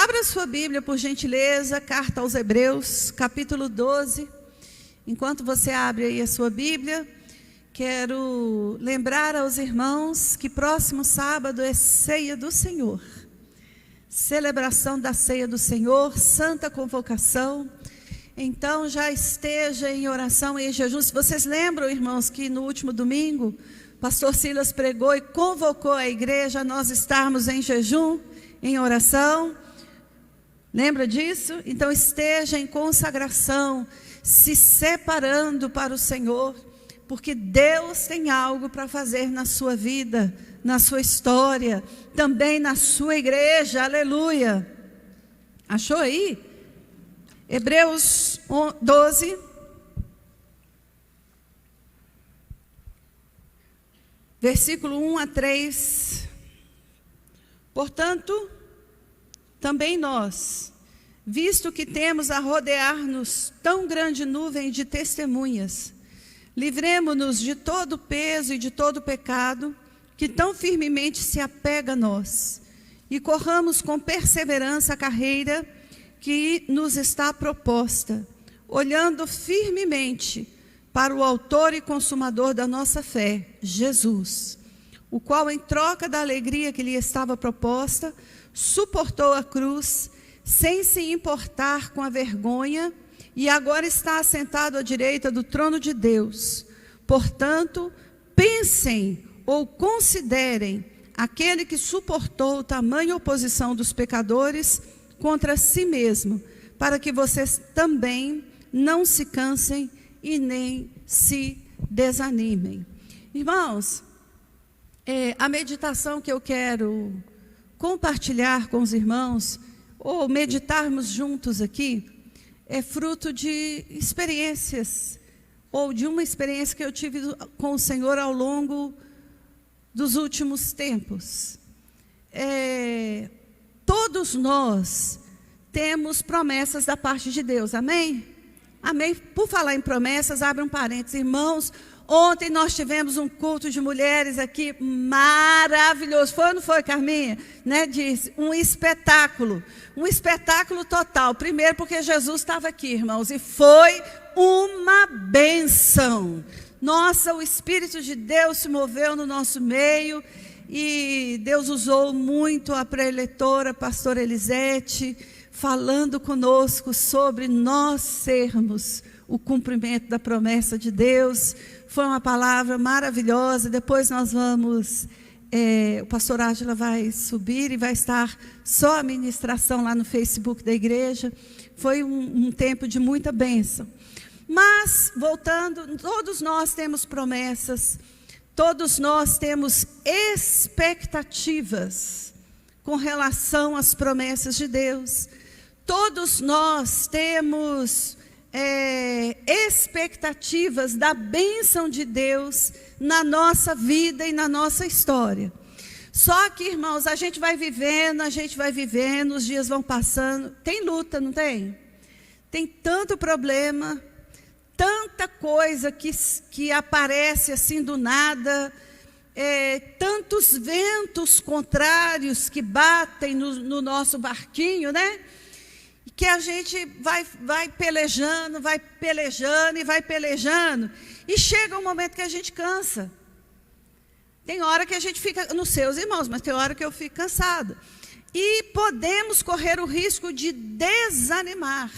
Abra sua Bíblia, por gentileza, carta aos Hebreus, capítulo 12. Enquanto você abre aí a sua Bíblia, quero lembrar aos irmãos que próximo sábado é ceia do Senhor. Celebração da ceia do Senhor, santa convocação. Então já esteja em oração e em jejum. Se vocês lembram, irmãos, que no último domingo, pastor Silas pregou e convocou a igreja a nós estarmos em jejum, em oração. Lembra disso? Então esteja em consagração, se separando para o Senhor, porque Deus tem algo para fazer na sua vida, na sua história, também na sua igreja, aleluia. Achou aí? Hebreus 12, versículo 1 a 3. Portanto, também nós, visto que temos a rodear-nos tão grande nuvem de testemunhas, livremo-nos de todo o peso e de todo o pecado que tão firmemente se apega a nós, e corramos com perseverança a carreira que nos está proposta, olhando firmemente para o autor e consumador da nossa fé, Jesus, o qual, em troca da alegria que lhe estava proposta, suportou a cruz, sem se importar com a vergonha, e agora está assentado à direita do trono de Deus. Portanto, pensem ou considerem aquele que suportou tamanha oposição dos pecadores contra si mesmo, para que vocês também não se cansem e nem se desanimem. Irmãos, a meditação que eu quero compartilhar com os irmãos, ou meditarmos juntos aqui, é fruto de experiências, ou de uma experiência que eu tive com o Senhor ao longo dos últimos tempos. Todos nós temos promessas da parte de Deus, amém? Amém? Por falar em promessas, abre um parênteses, irmãos. Ontem nós tivemos um culto de mulheres aqui maravilhoso. Foi ou não foi, Carminha? Né? Disse, um espetáculo total. Primeiro porque Jesus estava aqui, irmãos, e foi uma bênção. Nossa, o Espírito de Deus se moveu no nosso meio e Deus usou muito a preletora, pastora Elisete, falando conosco sobre nós sermos o cumprimento da promessa de Deus. Foi uma palavra maravilhosa. Depois nós vamos, o pastor Átila vai subir e vai estar só a ministração lá no Facebook da igreja. Foi um tempo de muita bênção. Mas, voltando, todos nós temos promessas, todos nós temos expectativas com relação às promessas de Deus. Todos nós temos expectativas da bênção de Deus na nossa vida e na nossa história. Só que, irmãos, a gente vai vivendo, os dias vão passando. Tem luta, não tem? Tem tanto problema, tanta coisa que aparece assim do nada, tantos ventos contrários que batem no nosso barquinho, né? Que a gente vai pelejando, e chega um momento que a gente cansa. Tem hora que a gente fica, não sei os irmãos, mas tem hora que eu fico cansada. E podemos correr o risco de desanimar.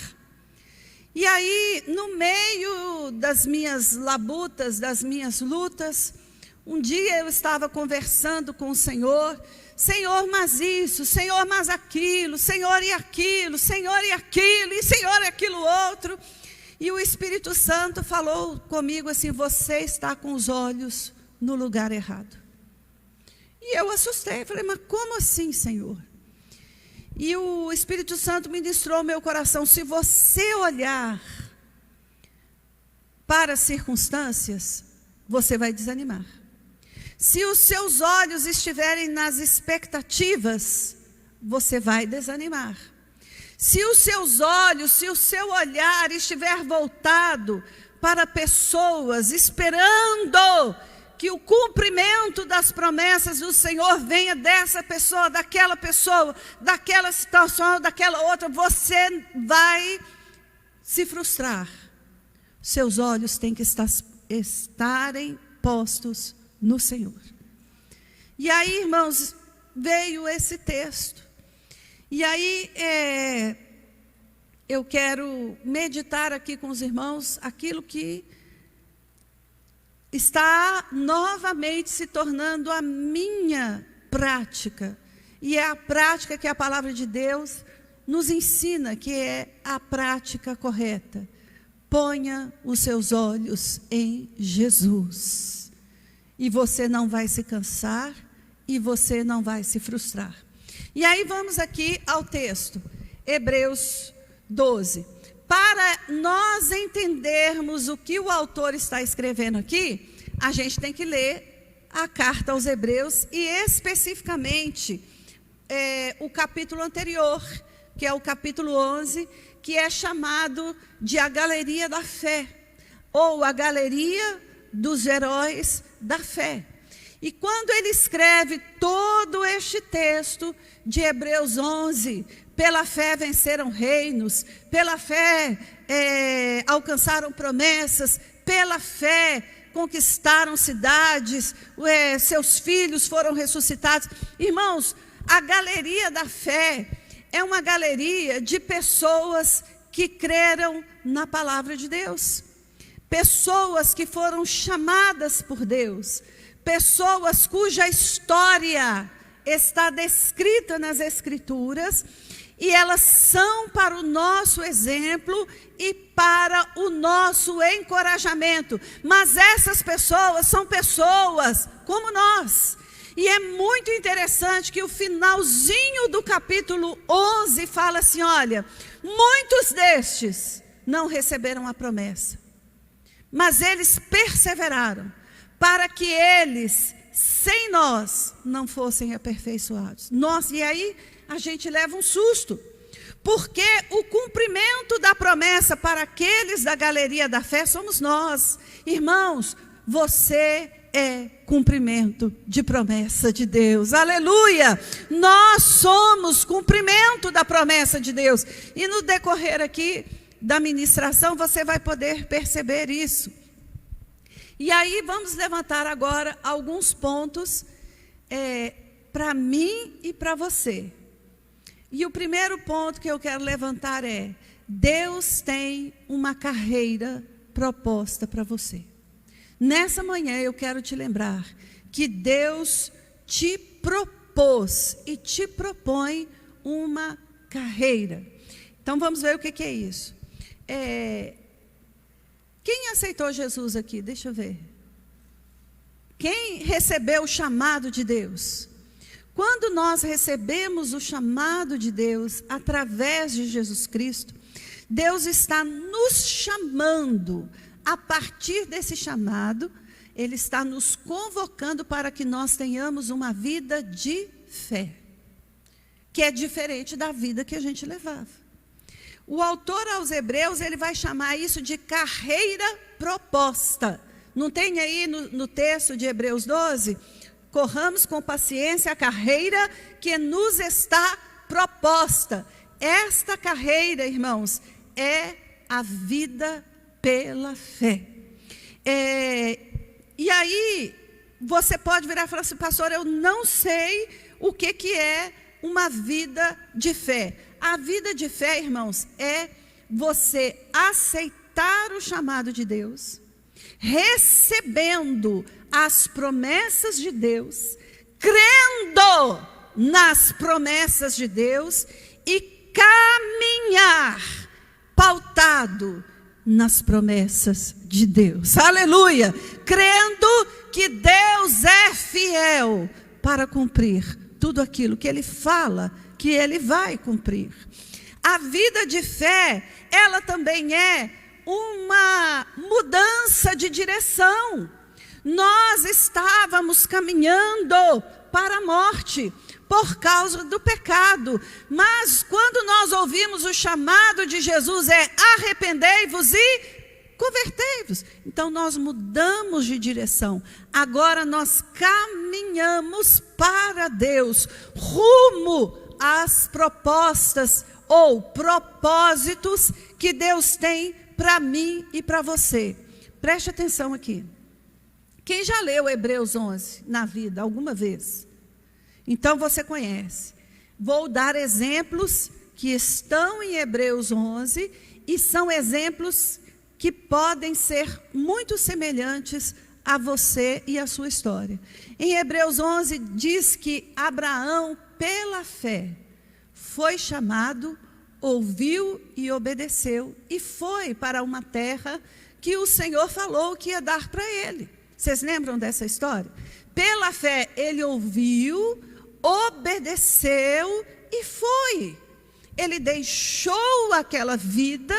E aí, no meio das minhas labutas, das minhas lutas, um dia eu estava conversando com o Senhor. Senhor, mas isso, Senhor, mas aquilo, Senhor e aquilo, Senhor e aquilo, e Senhor e aquilo outro. E o Espírito Santo falou comigo assim: você está com os olhos no lugar errado. E eu assustei, falei: mas como assim, Senhor? E o Espírito Santo ministrou ao meu coração: se você olhar para as circunstâncias, você vai desanimar. Se os seus olhos estiverem nas expectativas, você vai desanimar. Se os seus olhos, se o seu olhar estiver voltado para pessoas, esperando que o cumprimento das promessas do Senhor venha dessa pessoa, daquela situação, daquela outra, você vai se frustrar. Seus olhos têm que estarem postos no Senhor. E aí, irmãos, veio esse texto. E aí, eu quero meditar aqui com os irmãos aquilo que está novamente se tornando a minha prática. E é a prática que a palavra de Deus nos ensina, que é a prática correta. Ponha os seus olhos em Jesus. E você não vai se cansar e você não vai se frustrar. E aí vamos aqui ao texto, Hebreus 12. Para nós entendermos o que o autor está escrevendo aqui, a gente tem que ler a carta aos Hebreus e especificamente o capítulo anterior, que é o capítulo 11, que é chamado de a galeria da fé, ou a galeria dos heróis da fé. E quando ele escreve todo este texto de Hebreus 11, pela fé venceram reinos, pela fé alcançaram promessas, pela fé conquistaram cidades, seus filhos foram ressuscitados. Irmãos, a galeria da fé é uma galeria de pessoas que creram na palavra de Deus, pessoas que foram chamadas por Deus, pessoas cuja história está descrita nas Escrituras, e elas são para o nosso exemplo e para o nosso encorajamento. Mas essas pessoas são pessoas como nós. E é muito interessante que o finalzinho do capítulo 11 fala assim, olha, muitos destes não receberam a promessa, mas eles perseveraram, para que eles, sem nós, não fossem aperfeiçoados. E aí a gente leva um susto, porque o cumprimento da promessa para aqueles da galeria da fé somos nós. Irmãos, você é cumprimento de promessa de Deus, aleluia, nós somos cumprimento da promessa de Deus, e no decorrer aqui da ministração você vai poder perceber isso. E aí vamos levantar agora alguns pontos para mim e para você. E o primeiro ponto que eu quero levantar é: Deus tem uma carreira proposta para você. Nessa manhã eu quero te lembrar que Deus te propôs e te propõe uma carreira. Então vamos ver o que é isso. Quem aceitou Jesus aqui? Deixa eu ver. Quem recebeu o chamado de Deus? Quando nós recebemos o chamado de Deus através de Jesus Cristo, Deus está nos chamando. A partir desse chamado, Ele está nos convocando para que nós tenhamos uma vida de fé, que é diferente da vida que a gente levava. O autor aos Hebreus, ele vai chamar isso de carreira proposta. Não tem aí no texto de Hebreus 12? Corramos com paciência a carreira que nos está proposta. Esta carreira, irmãos, é a vida pela fé. E aí, você pode virar e falar assim: pastor, eu não sei o que é uma vida de fé. A vida de fé, irmãos, é você aceitar o chamado de Deus, recebendo as promessas de Deus, crendo nas promessas de Deus e caminhar pautado nas promessas de Deus. Aleluia! Crendo que Deus é fiel para cumprir tudo aquilo que Ele fala que Ele vai cumprir. A vida de fé, ela também é uma mudança de direção. Nós estávamos caminhando para a morte por causa do pecado, mas quando nós ouvimos o chamado de Jesus, arrependei-vos e convertei-vos. Então nós mudamos de direção. Agora nós caminhamos para Deus, rumo às propostas ou propósitos que Deus tem para mim e para você. Preste atenção aqui. Quem já leu Hebreus 11 na vida alguma vez? Então você conhece. Vou dar exemplos que estão em Hebreus 11 e são exemplos que podem ser muito semelhantes a você e a sua história. Em Hebreus 11 diz que Abraão, pela fé, foi chamado, ouviu e obedeceu, e foi para uma terra que o Senhor falou que ia dar para ele. Vocês lembram dessa história? Pela fé ele ouviu, obedeceu e foi. Ele deixou aquela vida,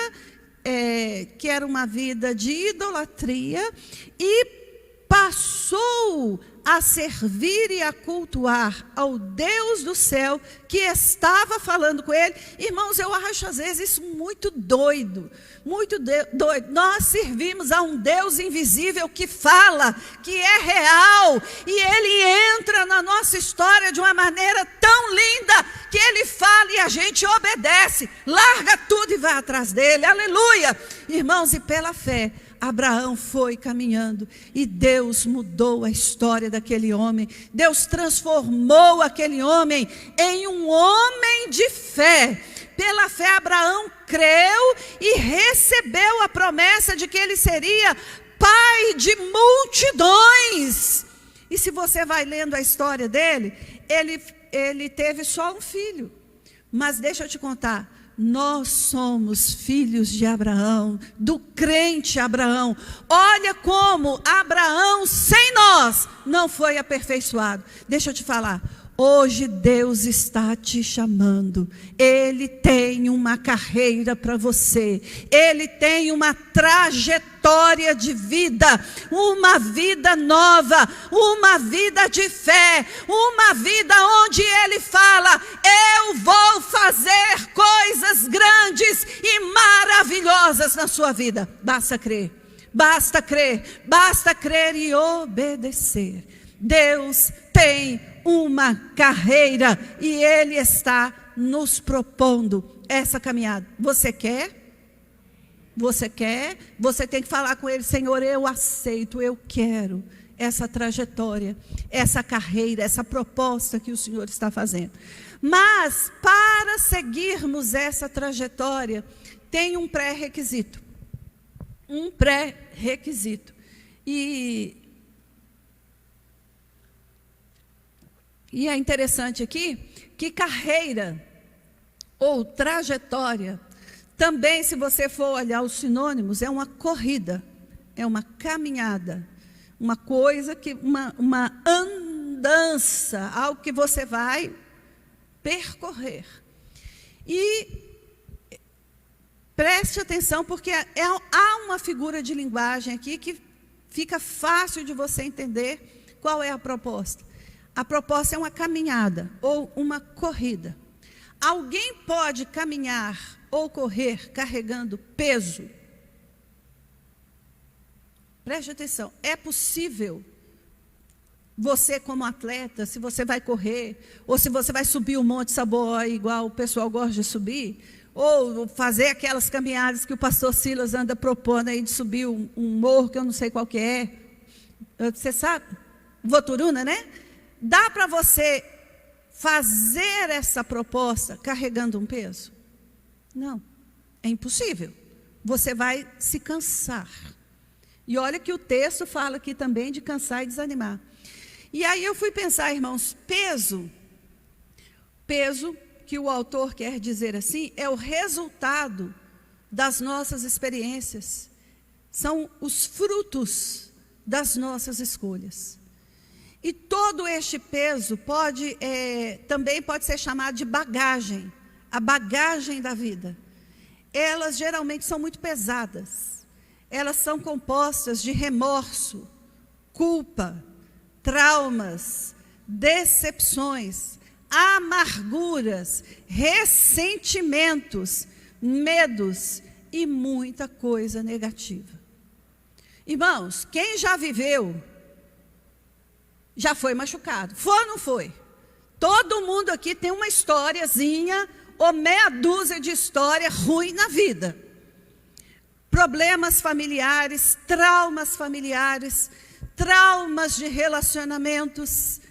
que era uma vida de idolatria, e passou a servir e a cultuar ao Deus do céu que estava falando com ele. Irmãos, eu acho às vezes isso muito doido, doido. Nós servimos a um Deus invisível que fala, que é real, e ele entra na nossa história de uma maneira tão linda, que ele fala e a gente obedece, larga tudo e vai atrás dele, aleluia. Irmãos, e pela fé Abraão foi caminhando e Deus mudou a história daquele homem. Deus transformou aquele homem em um homem de fé. Pela fé Abraão creu e recebeu a promessa de que ele seria pai de multidões. E se você vai lendo a história dele, ele teve só um filho. Mas deixa eu te contar. Nós somos filhos de Abraão, do crente Abraão. Olha como Abraão, sem nós, não foi aperfeiçoado. Deixa eu te falar, hoje Deus está te chamando. Ele tem uma carreira para você. Ele tem uma trajetória de vida, uma vida nova, uma vida de fé, uma vida onde Ele fala: eu vou fazer coisas grandes e maravilhosas na sua vida. Basta crer, basta crer, basta crer e obedecer. Deus tem uma carreira e Ele está nos propondo essa caminhada. Você quer? Você quer? Você tem que falar com Ele: Senhor, eu aceito, eu quero essa trajetória, essa carreira, essa proposta que o Senhor está fazendo. Mas para seguirmos essa trajetória, tem um pré-requisito. Um pré-requisito. E é interessante aqui que carreira ou trajetória, também, se você for olhar os sinônimos, é uma corrida, é uma caminhada, uma coisa que, uma andança, algo que você vai percorrer. E preste atenção, porque há uma figura de linguagem aqui que fica fácil de você entender qual é a proposta. A proposta é uma caminhada ou uma corrida. Alguém pode caminhar ou correr carregando peso? Preste atenção, é possível você, como atleta, se você vai correr, ou se você vai subir o Monte Saboá, igual o pessoal gosta de subir, ou fazer aquelas caminhadas que o pastor Silas anda propondo aí, de subir um morro que eu não sei qual que é. Você sabe? Voturuna, né? Dá para você fazer essa proposta carregando um peso? Não, é impossível. Você vai se cansar. E olha que o texto fala aqui também de cansar e desanimar. E aí eu fui pensar, irmãos, peso, que o autor quer dizer assim, é o resultado das nossas experiências. São os frutos das nossas escolhas. E todo este peso também pode ser chamado de bagagem, a bagagem da vida. Elas geralmente são muito pesadas. Elas são compostas de remorso, culpa, traumas, decepções, amarguras, ressentimentos, medos e muita coisa negativa. Irmãos, quem já viveu, já foi machucado. Foi ou não foi? Todo mundo aqui tem uma historiazinha, ou meia dúzia de história ruim na vida. Problemas familiares, traumas de relacionamentos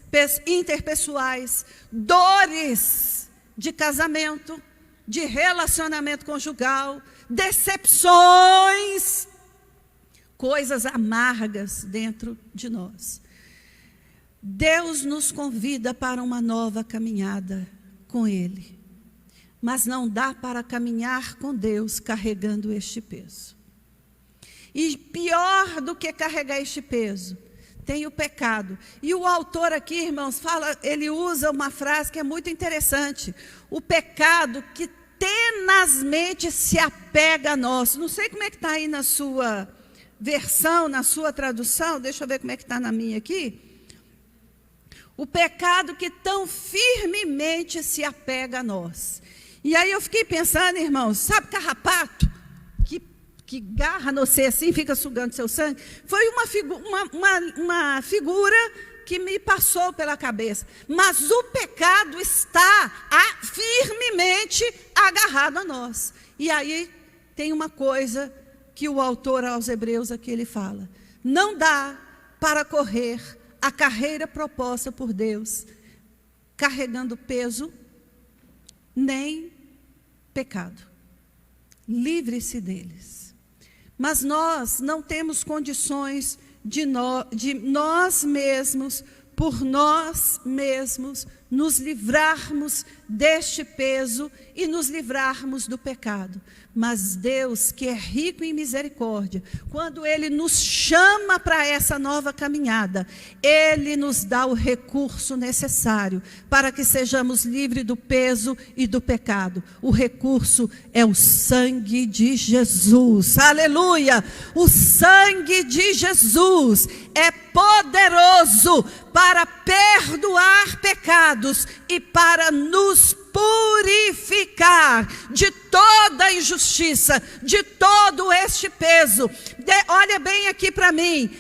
interpessoais, dores de casamento, de relacionamento conjugal, decepções, coisas amargas dentro de nós. Deus nos convida para uma nova caminhada com Ele, mas não dá para caminhar com Deus carregando este peso. E pior do que carregar este peso, tem o pecado. E o autor aqui, irmãos, ele usa uma frase que é muito interessante. O pecado que tenazmente se apega a nós. Não sei como é que está aí na sua versão, na sua tradução, deixa eu ver como é que está na minha aqui. O pecado que tão firmemente se apega a nós. E aí eu fiquei pensando, irmãos, sabe carrapato? Que garra no você assim, fica sugando seu sangue. Foi uma figura que me passou pela cabeça. Mas o pecado está firmemente agarrado a nós. E aí tem uma coisa que o autor aos Hebreus aqui ele fala. Não dá para correr a carreira proposta por Deus, carregando peso, nem pecado. Livre-se deles. Mas nós não temos condições de nós mesmos, por nós mesmos, nos livrarmos deste peso e nos livrarmos do pecado. Mas Deus, que é rico em misericórdia, quando Ele nos chama para essa nova caminhada, Ele nos dá o recurso necessário para que sejamos livres do peso e do pecado. O recurso é o sangue de Jesus. Aleluia! O sangue de Jesus é poderoso para perdoar pecados e para nos purificar de toda injustiça, de todo este peso. Olha bem aqui para mim.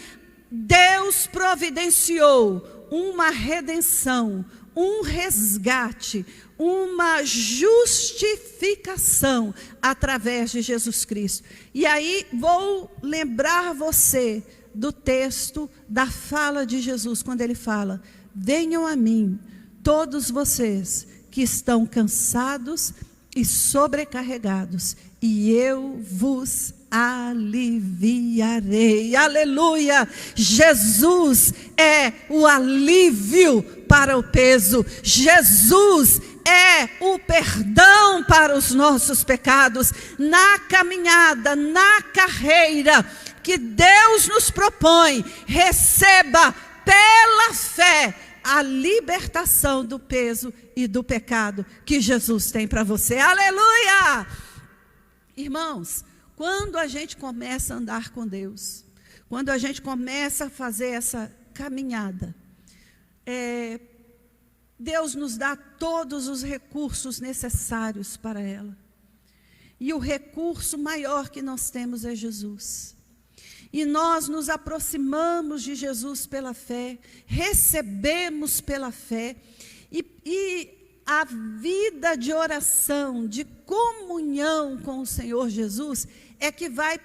Deus providenciou uma redenção, um resgate, uma justificação através de Jesus Cristo. E aí vou lembrar você do texto, da fala de Jesus, quando ele fala: venham a mim, todos vocês que estão cansados e sobrecarregados, e eu vos aliviarei. Aleluia! Jesus é o alívio para o peso. Jesus é o perdão para os nossos pecados. Na caminhada, na carreira que Deus nos propõe, receba pela fé a libertação do peso e do pecado que Jesus tem para você. Aleluia! Irmãos, quando a gente começa a andar com Deus, quando a gente começa a fazer essa caminhada, Deus nos dá todos os recursos necessários para ela. E o recurso maior que nós temos é Jesus. E nós nos aproximamos de Jesus pela fé, recebemos pela fé, e a vida de oração, de comunhão com o Senhor Jesus, é que vai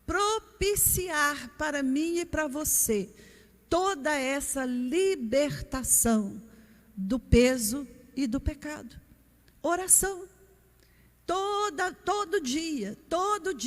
propiciar para mim e para você toda essa libertação do peso e do pecado. Oração. Todo dia,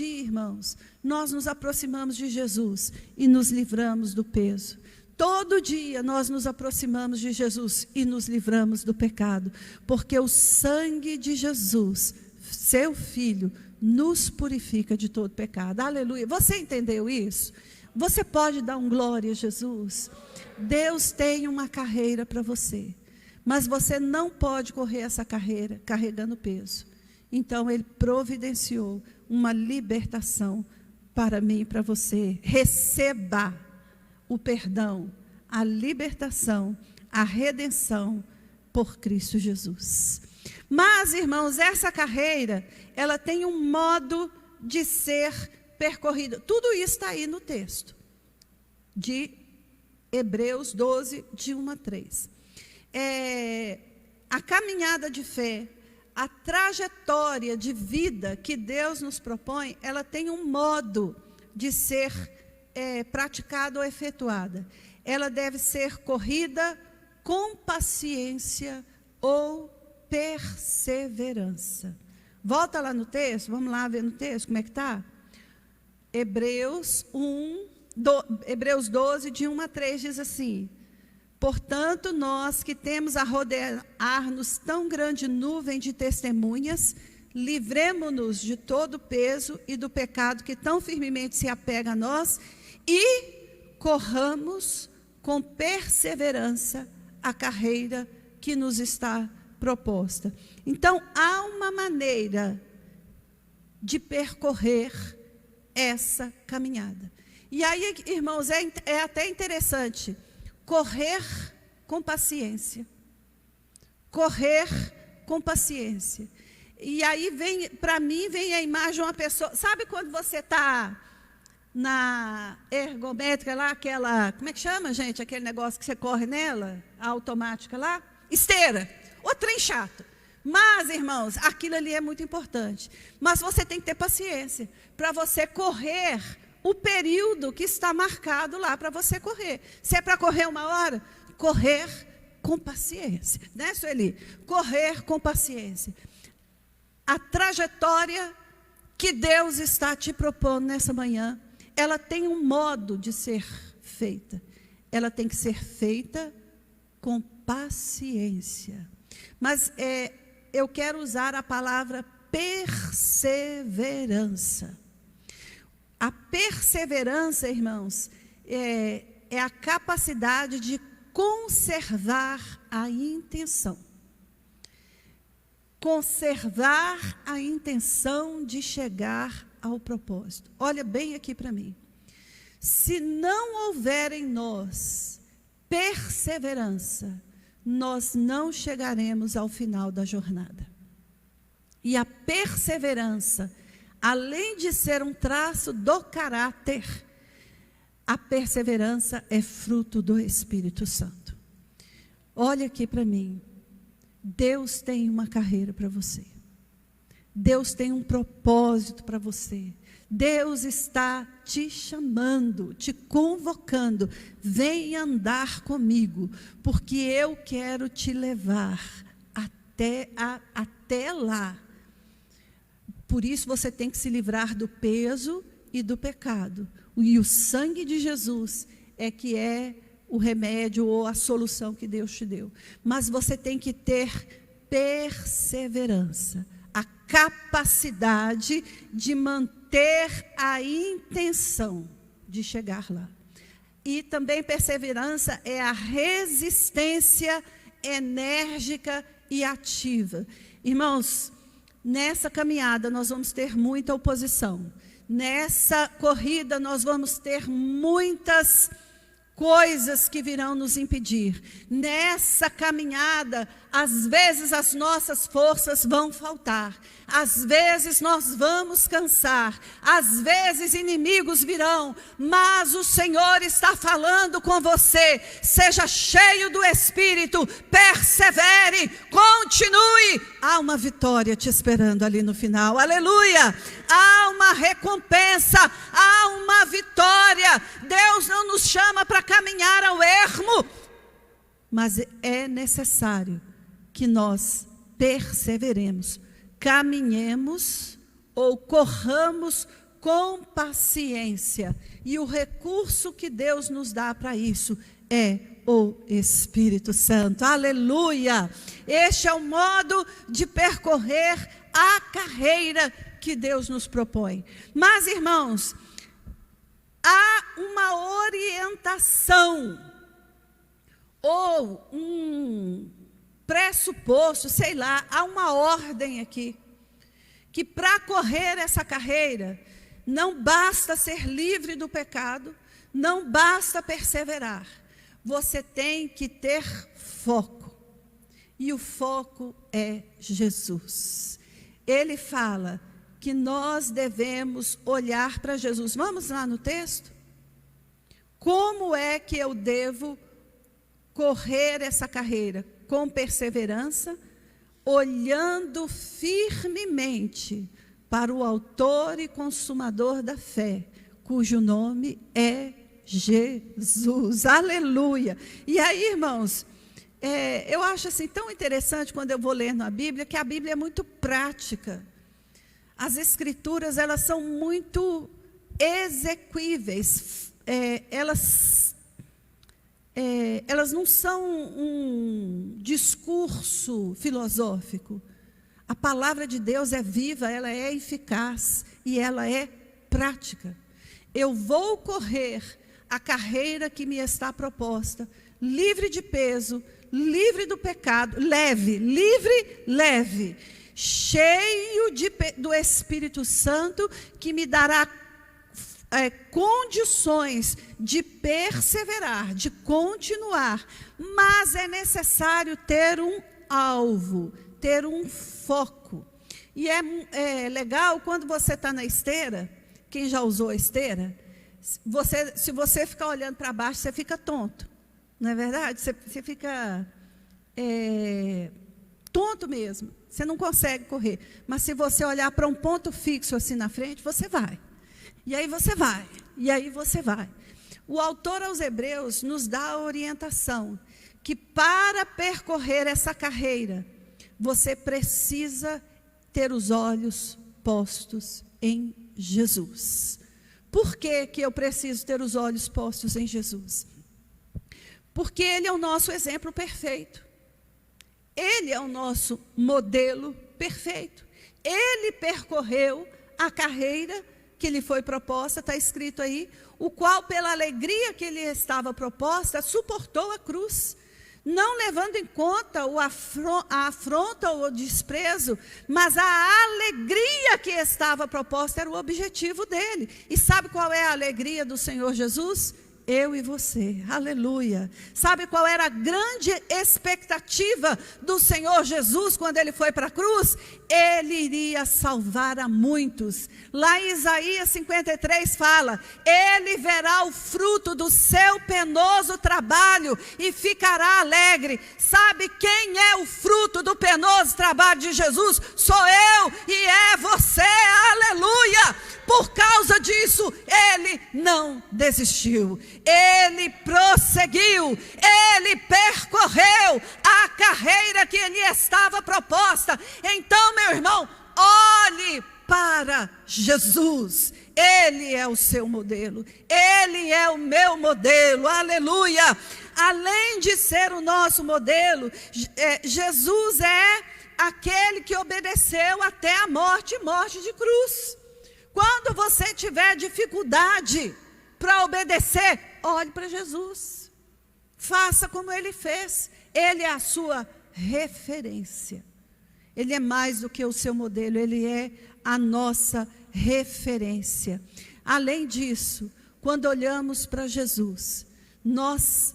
irmãos, nós nos aproximamos de Jesus e nos livramos do peso. Todo dia nós nos aproximamos de Jesus e nos livramos do pecado, porque o sangue de Jesus, seu Filho, nos purifica de todo pecado. Aleluia! Você entendeu isso? Você pode dar um glória a Jesus? Deus tem uma carreira para você, mas você não pode correr essa carreira carregando peso. Então Ele providenciou uma libertação para mim e para você. Receba o perdão, a libertação, a redenção por Cristo Jesus. Mas, irmãos, essa carreira, ela tem um modo de ser percorrido. Tudo isso está aí no texto de Hebreus 12, de 1 a 3. A caminhada de fé, a trajetória de vida que Deus nos propõe, ela tem um modo de ser praticada ou efetuada. Ela deve ser corrida com paciência ou perseverança. Volta lá no texto, vamos lá ver no texto como é que está. Hebreus 12, de 1 a 3, diz assim: portanto, nós que temos a rodear-nos tão grande nuvem de testemunhas, livremo-nos de todo o peso e do pecado que tão firmemente se apega a nós e corramos com perseverança a carreira que nos está proposta. Então, há uma maneira de percorrer essa caminhada. E aí, irmãos, é até interessante correr com paciência. Correr com paciência. E aí, para mim, vem a imagem de uma pessoa. Sabe quando você está na ergométrica lá, aquela, como é que chama, gente? Aquele negócio que você corre nela, a automática lá? Esteira. O trem chato. Mas, irmãos, aquilo ali é muito importante. Mas você tem que ter paciência para você correr o período que está marcado lá para você correr. Se é para correr 1 hora, correr com paciência. Né, Sueli? Correr com paciência. A trajetória que Deus está te propondo nessa manhã, ela tem um modo de ser feita. Ela tem que ser feita com paciência. Mas eu quero usar a palavra perseverança. A perseverança, irmãos, é a capacidade de conservar a intenção. Conservar a intenção de chegar ao propósito. Olha bem aqui para mim. Se não houver em nós perseverança, nós não chegaremos ao final da jornada. E a perseverança, além de ser um traço do caráter, a perseverança é fruto do Espírito Santo. Olha aqui para mim. Deus tem uma carreira para você. Deus tem um propósito para você. Deus está te chamando, te convocando. Vem andar comigo, porque eu quero te levar até lá. Por isso você tem que se livrar do peso e do pecado. E o sangue de Jesus é que é o remédio ou a solução que Deus te deu. Mas você tem que ter perseverança, a capacidade de manter a intenção de chegar lá. E também perseverança é a resistência enérgica e ativa. Irmãos, nessa caminhada nós vamos ter muita oposição. Nessa corrida nós vamos ter muitas coisas que virão nos impedir. Nessa caminhada, às vezes as nossas forças vão faltar. Às vezes nós vamos cansar. Às vezes inimigos virão. Mas o Senhor está falando com você. Seja cheio do Espírito. Persevere. Continue. Há uma vitória te esperando ali no final. Aleluia. Há uma recompensa. Há uma vitória. Deus não nos chama para caminhar ao ermo. Mas é necessário que nós perseveremos, caminhemos ou corramos com paciência. E o recurso que Deus nos dá para isso é o Espírito Santo. Aleluia! Este é o modo de percorrer a carreira que Deus nos propõe. Mas, irmãos, há uma orientação ou um pressuposto, sei lá, há uma ordem aqui, que para correr essa carreira, não basta ser livre do pecado, não basta perseverar, você tem que ter foco, e o foco é Jesus. Ele fala que nós devemos olhar para Jesus. Vamos lá no texto? Como é que eu devo correr essa carreira? Com perseverança, olhando firmemente para o autor e consumador da fé, cujo nome é Jesus. Aleluia! E aí, irmãos, eu acho assim tão interessante quando eu vou ler na Bíblia, que a Bíblia é muito prática. As escrituras, elas são muito exequíveis. Elas não são um discurso filosófico. A palavra de Deus é viva, ela é eficaz e ela é prática. Eu vou correr a carreira que me está proposta, livre de peso, livre do pecado, leve, cheio do Espírito Santo, que me dará condições de perseverar, de continuar. Mas é necessário ter um alvo, ter um foco. E é legal quando você está na esteira. Quem já usou a esteira, se você ficar olhando para baixo, você fica tonto. Não é verdade? Você fica tonto mesmo. Você não consegue correr. Mas se você olhar para um ponto fixo assim na frente, você vai. E aí você vai. E aí você vai. O autor aos Hebreus nos dá a orientação que para percorrer essa carreira, você precisa ter os olhos postos em Jesus. Por que eu preciso ter os olhos postos em Jesus? Porque Ele é o nosso exemplo perfeito. Ele é o nosso modelo perfeito. Ele percorreu a carreira que lhe foi proposta, está escrito aí, o qual pela alegria que lhe estava proposta, suportou a cruz, não levando em conta a afronta ou o desprezo, mas a alegria que estava proposta era o objetivo dele. E sabe qual é a alegria do Senhor Jesus? Eu e você, aleluia. Sabe qual era a grande expectativa do Senhor Jesus quando Ele foi para a cruz? Ele iria salvar a muitos. Lá em Isaías 53 fala, Ele verá o fruto do seu penoso trabalho e ficará alegre. Sabe quem é o fruto do penoso trabalho de Jesus? Sou eu e é você, aleluia. Por causa disso, Ele não desistiu. Ele prosseguiu, Ele percorreu a carreira que lhe estava proposta. Então, meu irmão, olhe para Jesus. Ele é o seu modelo, Ele é o meu modelo, aleluia. Além de ser o nosso modelo, Jesus é aquele que obedeceu até a morte de cruz. Quando você tiver dificuldade para obedecer, olhe para Jesus. Faça como Ele fez. Ele é a sua referência. Ele é mais do que o seu modelo, Ele é a nossa referência. Além disso, quando olhamos para Jesus, nós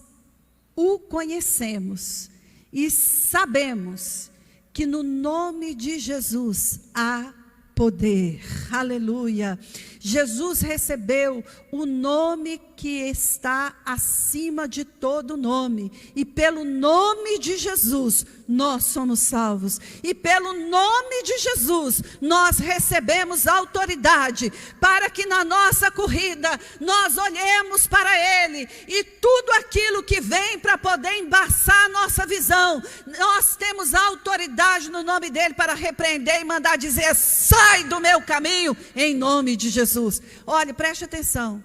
o conhecemos e sabemos que no nome de Jesus há poder, aleluia. Jesus recebeu o nome que está acima de todo nome, e pelo nome de Jesus nós somos salvos, e pelo nome de Jesus nós recebemos autoridade para que na nossa corrida nós olhemos para Ele, e tudo aquilo que vem para poder embaçar a nossa visão, nós temos autoridade no nome dEle para repreender e mandar dizer, sai do meu caminho, em nome de Jesus. Olha, preste atenção.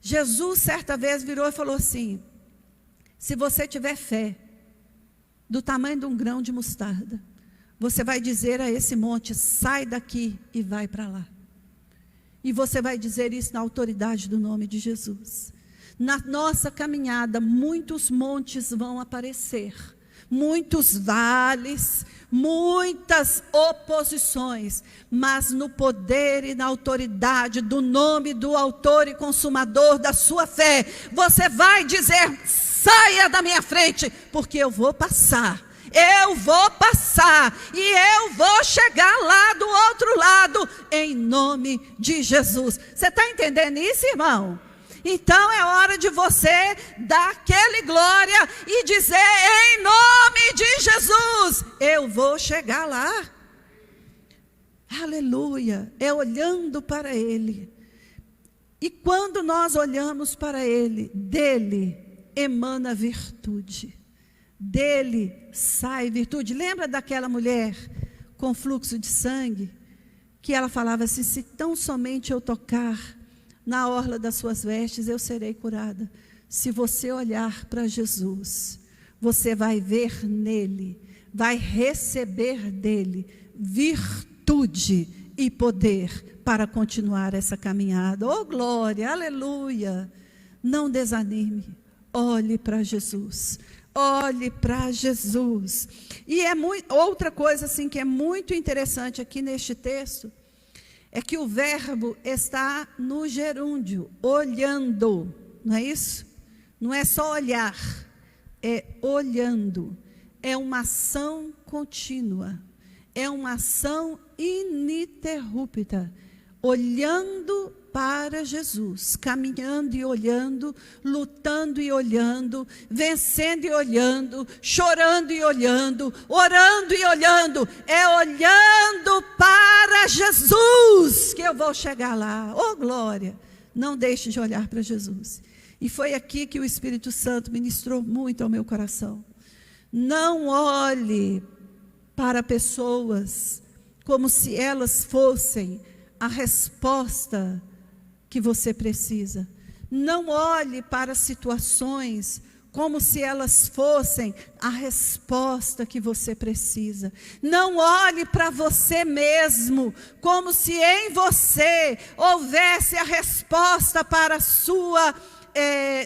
Jesus certa vez virou e falou assim, se você tiver fé do tamanho de um grão de mostarda, você vai dizer a esse monte, sai daqui e vai para lá. E você vai dizer isso na autoridade do nome de Jesus. Na nossa caminhada, muitos montes vão aparecer, muitos vales, muitas oposições, mas no poder e na autoridade do nome do autor e consumador da sua fé, você vai dizer, saia da minha frente, porque eu vou passar e eu vou chegar lá do outro lado. curado em nome de Jesus. Você está entendendo isso, irmão? Então é hora de você dar aquele glória e dizer: em nome de Jesus, eu vou chegar lá. Aleluia. É olhando para Ele. E quando nós olhamos para Ele, dele emana virtude. Dele sai virtude. Lembra daquela mulher com fluxo de sangue? Que ela falava assim: se tão somente eu tocar na orla das suas vestes, eu serei curada. Se você olhar para Jesus, você vai ver nele, vai receber dele virtude e poder para continuar essa caminhada. Oh, glória, aleluia. Não desanime, olhe para Jesus. Olhe para Jesus. E outra coisa assim que é muito interessante aqui neste texto, é que o verbo está no gerúndio, olhando, não é isso? Não é só olhar, é olhando. É uma ação contínua, é uma ação ininterrupta, olhando para Jesus, caminhando e olhando, lutando e olhando, vencendo e olhando, chorando e olhando, orando e olhando. É olhando para Jesus que eu vou chegar lá. Oh, glória! Não deixe de olhar para Jesus. E foi aqui que o Espírito Santo ministrou muito ao meu coração. Não olhe para pessoas como se elas fossem a resposta que você precisa. Não olhe para situações como se elas fossem a resposta que você precisa. Não olhe para você mesmo como se em você houvesse a resposta para a sua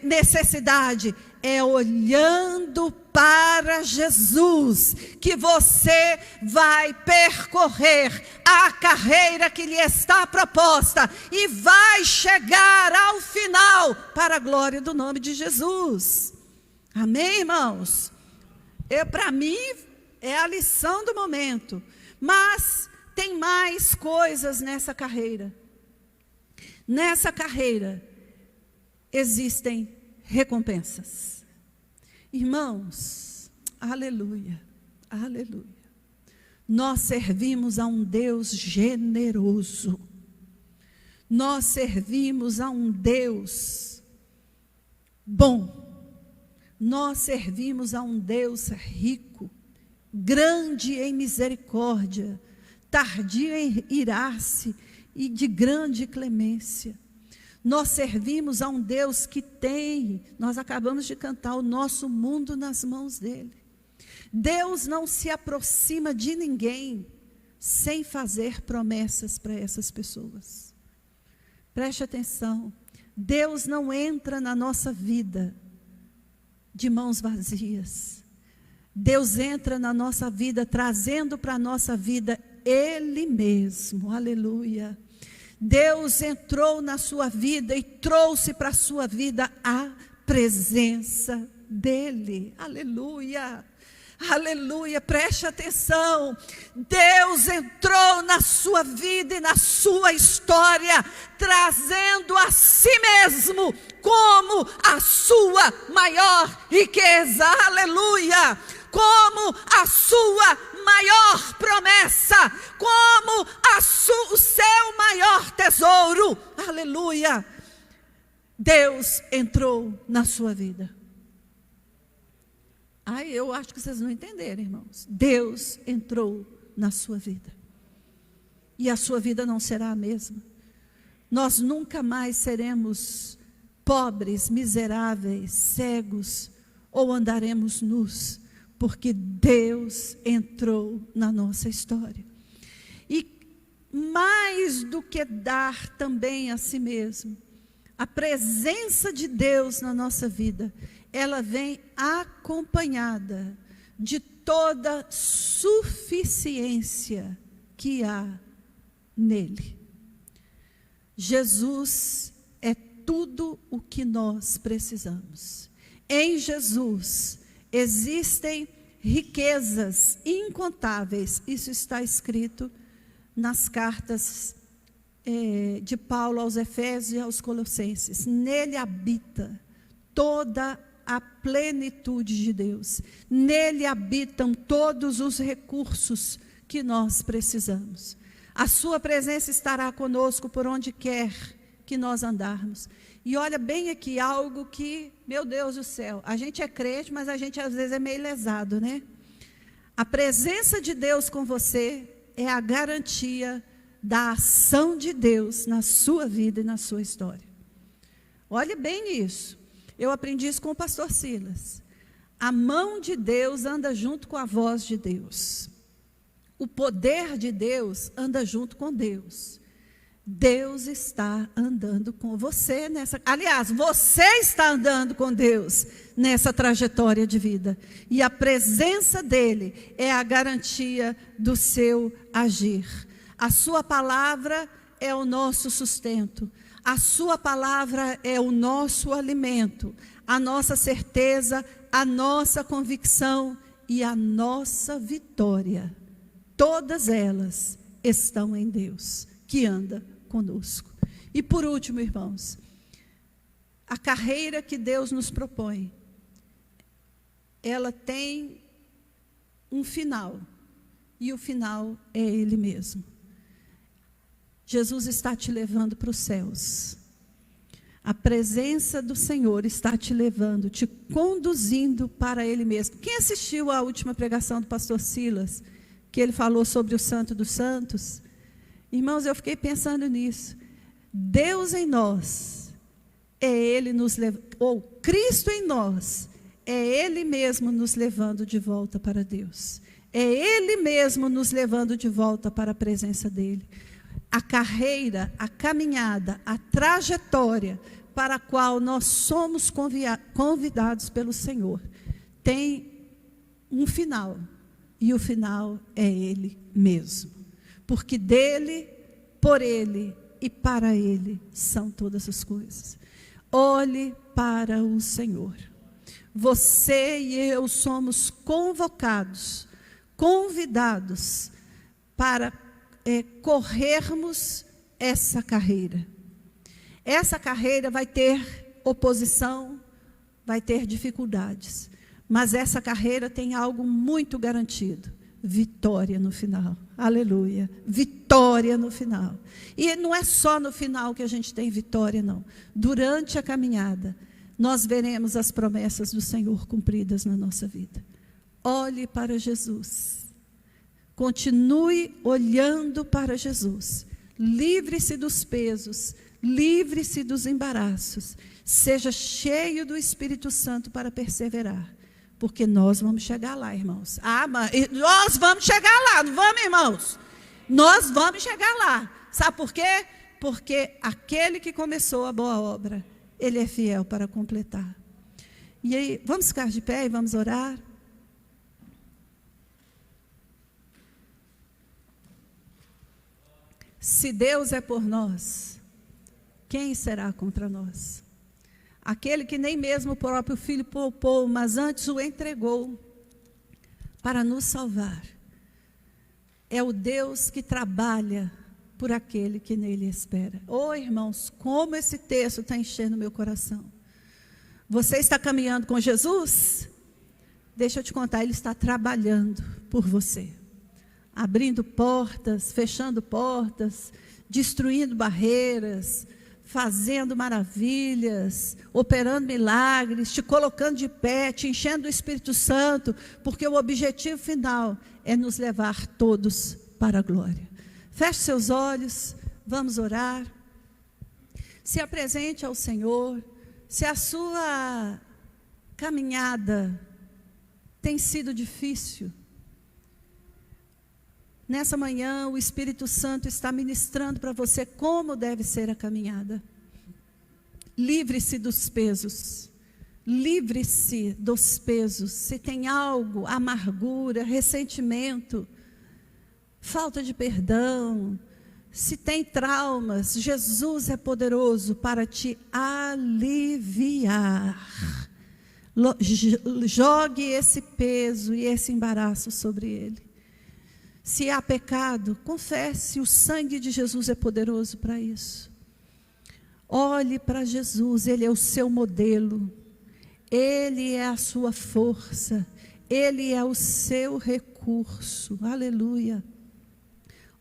necessidade. É olhando para Jesus que você vai percorrer a carreira que lhe está proposta e vai chegar ao final para a glória do nome de Jesus. Amém, irmãos? Para mim é a lição do momento, mas tem mais coisas nessa carreira. Nessa carreira existem recompensas. Irmãos, aleluia, aleluia. Nós servimos a um Deus generoso. Nós servimos a um Deus bom. Nós servimos a um Deus rico, grande em misericórdia, tardio em irar-se e de grande clemência. Nós servimos a um Deus que tem, nós acabamos de cantar, o nosso mundo nas mãos dele. Deus não se aproxima de ninguém sem fazer promessas para essas pessoas. Preste atenção, Deus não entra na nossa vida de mãos vazias. Deus entra na nossa vida trazendo para a nossa vida Ele mesmo, aleluia. Deus entrou na sua vida e trouxe para a sua vida a presença dEle. Aleluia, aleluia, preste atenção. Deus entrou na sua vida e na sua história, trazendo a si mesmo como a sua maior riqueza. Aleluia, como a sua maior promessa, como o seu maior tesouro. Aleluia. Deus entrou na sua vida. Eu acho que vocês não entenderam, irmãos. Deus entrou na sua vida. E a sua vida não será a mesma. Nós nunca mais seremos pobres, miseráveis, cegos, ou andaremos nus, porque Deus entrou na nossa história. E mais do que dar também a si mesmo, a presença de Deus na nossa vida, ela vem acompanhada de toda suficiência que há nele. Jesus é tudo o que nós precisamos. Em Jesus existem riquezas incontáveis. Isso está escrito nas cartas de Paulo aos Efésios e aos Colossenses. Nele habita toda a plenitude de Deus. Nele habitam todos os recursos que nós precisamos. A sua presença estará conosco por onde quer que nós andarmos. E olha bem aqui, algo que, meu Deus do céu, a gente é crente, mas a gente às vezes é meio lesado, né? A presença de Deus com você é a garantia da ação de Deus na sua vida e na sua história. Olhe bem nisso. Eu aprendi isso com o pastor Silas. A mão de Deus anda junto com a voz de Deus. O poder de Deus anda junto com Deus. Deus está andando com você nessa... Aliás, você está andando com Deus nessa trajetória de vida. E a presença dEle é a garantia do seu agir. A sua palavra é o nosso sustento. A sua palavra é o nosso alimento. A nossa certeza, a nossa convicção e a nossa vitória. Todas elas estão em Deus, que anda conosco. E por último, irmãos, a carreira que Deus nos propõe, ela tem um final, e o final é Ele mesmo. Jesus está te levando para os céus. A presença do Senhor está te levando, te conduzindo para Ele mesmo. Quem assistiu à última pregação do pastor Silas, que ele falou sobre o Santo dos Santos? Irmãos, eu fiquei pensando nisso. Deus em nós, é Ele nos levando, ou Cristo em nós, é Ele mesmo nos levando de volta para Deus. É Ele mesmo nos levando de volta para a presença dEle. A carreira, a caminhada, a trajetória para a qual nós somos convidados pelo Senhor, tem um final, e o final é Ele mesmo. Porque dEle, por Ele e para Ele são todas as coisas. Olhe para o Senhor. Você e eu somos convocados, convidados para corrermos essa carreira. Essa carreira vai ter oposição, vai ter dificuldades, mas essa carreira tem algo muito garantido: vitória no final. Aleluia, vitória no final. E não é só no final que a gente tem vitória, não. Durante a caminhada, nós veremos as promessas do Senhor cumpridas na nossa vida. Olhe para Jesus. Continue olhando para Jesus. Livre-se dos pesos, livre-se dos embaraços. Seja cheio do Espírito Santo para perseverar. Porque nós vamos chegar lá, irmãos. Mas nós vamos chegar lá, não vamos, irmãos? Nós vamos chegar lá. Sabe por quê? Porque aquele que começou a boa obra, Ele é fiel para completar. E aí, vamos ficar de pé e vamos orar? Se Deus é por nós, quem será contra nós? Aquele que nem mesmo o próprio Filho poupou, mas antes o entregou para nos salvar. É o Deus que trabalha por aquele que nele espera. Oh, irmãos, como esse texto está enchendo meu coração. Você está caminhando com Jesus? Deixa eu te contar, Ele está trabalhando por você. Abrindo portas, fechando portas, destruindo barreiras, fazendo maravilhas, operando milagres, te colocando de pé, te enchendo do Espírito Santo, porque o objetivo final é nos levar todos para a glória. Feche seus olhos, vamos orar. Se apresente ao Senhor. Se a sua caminhada tem sido difícil, nessa manhã o Espírito Santo está ministrando para você como deve ser a caminhada. Livre-se dos pesos. Livre-se dos pesos. Se tem algo, amargura, ressentimento, falta de perdão, se tem traumas, Jesus é poderoso para te aliviar. Jogue esse peso e esse embaraço sobre Ele. Se há pecado, confesse, o sangue de Jesus é poderoso para isso. Olhe para Jesus, Ele é o seu modelo, Ele é a sua força, Ele é o seu recurso, aleluia.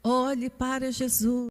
Olhe para Jesus.